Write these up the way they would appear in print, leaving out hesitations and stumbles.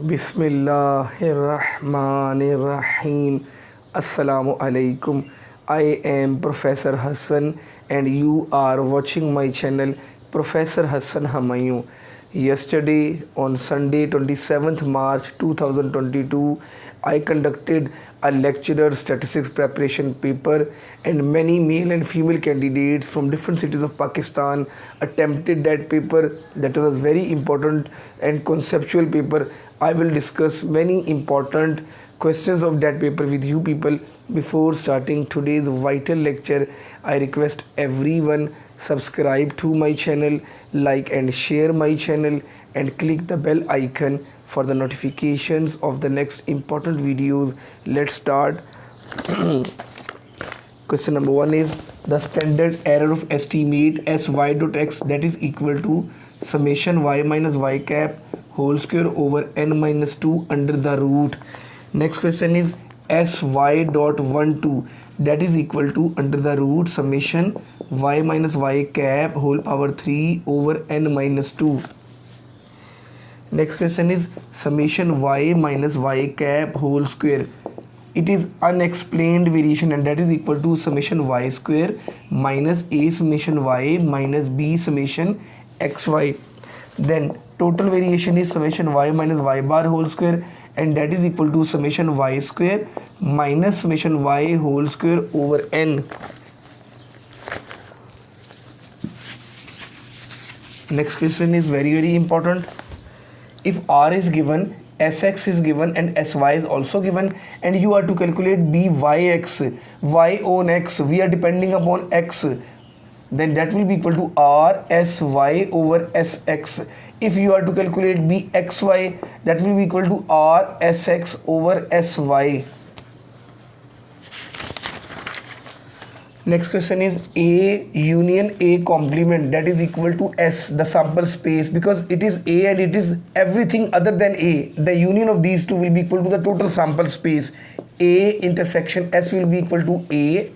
Bismillahirrahmanirrahim. Assalamu alaikum. I am Professor Hassan and you are watching my channel Professor Hassan Hamayu. Yesterday on Sunday 27th March 2022 I conducted a lecturer statistics preparation paper and many male and female candidates from different cities of Pakistan attempted that paper. That was very important and conceptual paper. I will discuss many important questions of that paper with you people. Before starting today's vital lecture, I request everyone subscribe to my channel, like and share my channel and click the bell icon for the notifications of the next important videos. Let's start. Question number 1 is the standard error of estimate sy dot x, that is equal to summation y minus y cap whole square over n minus 2 under the root. Next question is sy dot 1 2, that is equal to under the root summation y minus y cap whole power 3 over n minus 2. Next question is summation y minus y cap whole square. It is unexplained variation and that is equal to summation y square minus a summation y minus b summation xy. Then total variation is summation y minus y bar whole square and that is equal to summation y square minus summation y whole square over n. Next question is very important. If r is given, sx is given and sy is also given and you are to calculate byx, y on x, we are depending upon x, then that will be equal to r sy over sx. If you are to calculate bxy, that will be equal to r sx over sy. Next question is A union A complement, that is equal to S, the sample space, because it is A and it is everything other than A. The union of these two will be equal to the total sample space. A intersection S will be equal to A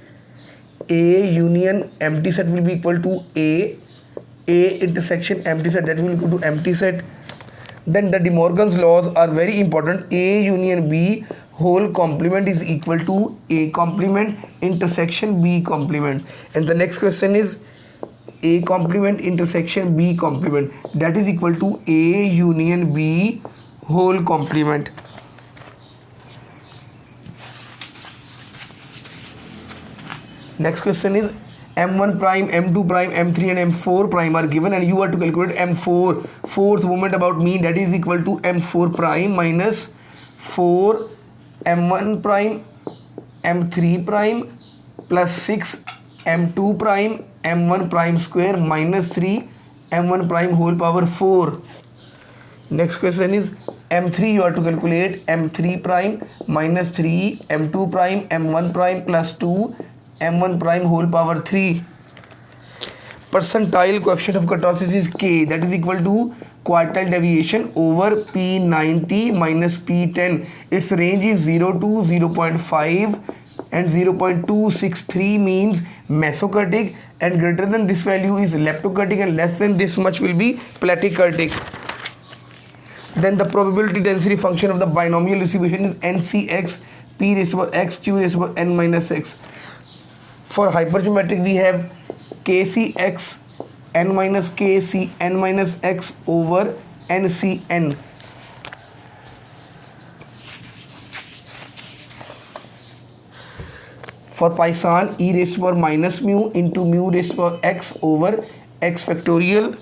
union empty set will be equal to A intersection empty set, that will be equal to empty set. Then the De Morgan's laws are very important. A union B whole complement is equal to A complement intersection B complement. And the next question is A complement intersection B complement, that is equal to A union B whole complement. Next question is m1 prime, m2 prime, m3 and m4 prime are given and you are to calculate m4, fourth moment about mean, that is equal to m4 prime minus 4 m1 prime m3 prime plus 6 m2 prime m1 prime square minus 3 m1 prime whole power 4. Next question is m3 you are to calculate m3 prime minus 3 m2 prime m1 prime plus 2 m1 prime whole power 3. Percentile coefficient of kurtosis is k, that is equal to quartile deviation over p90 minus p10. Its range is 0 to 0.5 and 0.263 means mesokurtic and greater than this value is leptokurtic and less than this much will be platykurtic. Then the probability density function of the binomial distribution is ncx p raised to power x q raised to power n minus x. For hypergeometric we have kcx n minus kc n minus x over ncn. For Poisson e raised to power minus mu into mu raised to power x over x factorial.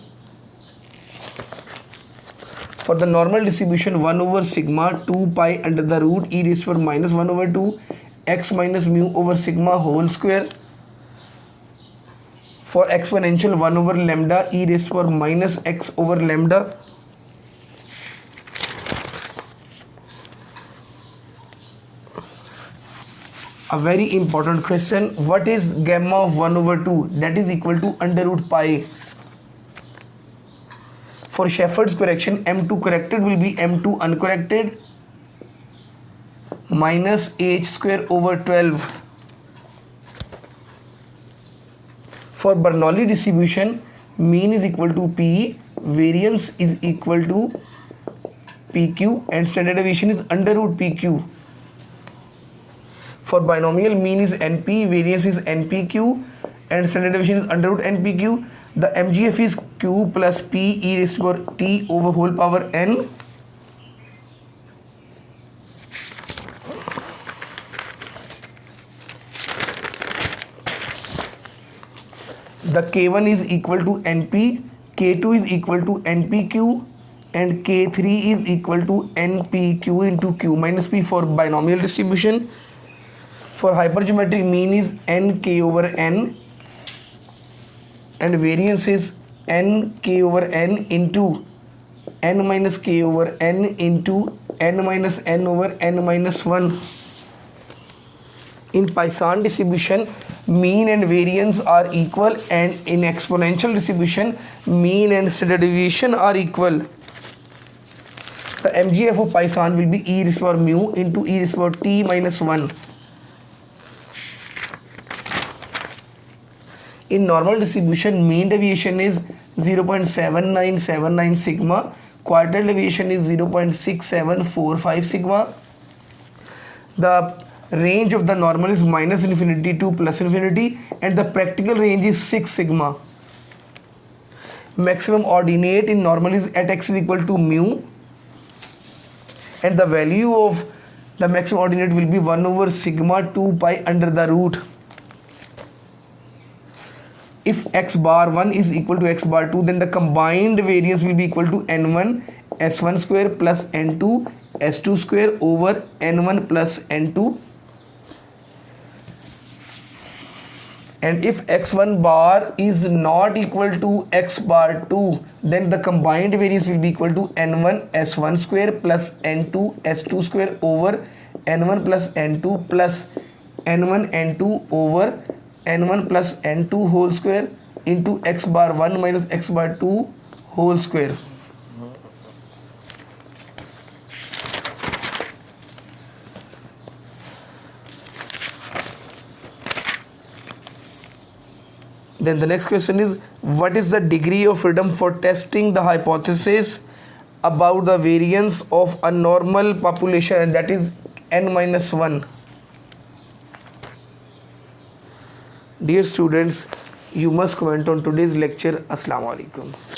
For the normal distribution 1 over sigma 2 pi under the root e raised to power minus 1 over 2 x minus mu over sigma whole square. For exponential 1 over lambda e raised to power minus x over lambda. A very important question, what is gamma of 1 over 2? That is equal to under root pi. For Shepherd's correction, m2 corrected will be m2 uncorrected minus h square over 12. For Bernoulli distribution, mean is equal to p, variance is equal to PQ, and standard deviation is under root PQ. For binomial, mean is NP, variance is NPQ, and standard deviation is under root NPQ. The MGF is Q plus P e raised to power T over whole power N. The K1 is equal to NP, K2 is equal to NPQ, and K3 is equal to NPQ into Q minus P for binomial distribution. For hypergeometric, mean is NK over N, and variance is NK over N into N minus K over N into N minus N over N minus 1. In Poisson distribution, mean and variance are equal, and in exponential distribution, mean and standard deviation are equal. The MGF of Poisson will be e raised to power mu into e raised to power t minus 1. In normal distribution, mean deviation is 0.7979 sigma, quartile deviation is 0.6745 sigma. The range of the normal is minus infinity to plus infinity, and the practical range is 6 sigma. Maximum ordinate in normal is at x is equal to mu, and the value of the maximum ordinate will be 1 over sigma 2 pi under the root. If x bar 1 is equal to x bar 2, then the combined variance will be equal to n1 s1 square plus n2 s2 square over n1 plus n2. And if x1 bar is not equal to x bar 2, then the combined variance will be equal to n1 s1 square plus n2 s2 square over n1 plus n2 plus n1 n2 over n1 plus n2 whole square into x bar 1 minus x bar 2 whole square. Then the next question is, what is the degree of freedom for testing the hypothesis about the variance of a normal population, and that is n minus 1. Dear students, you must comment on today's lecture. Assalamu alaikum.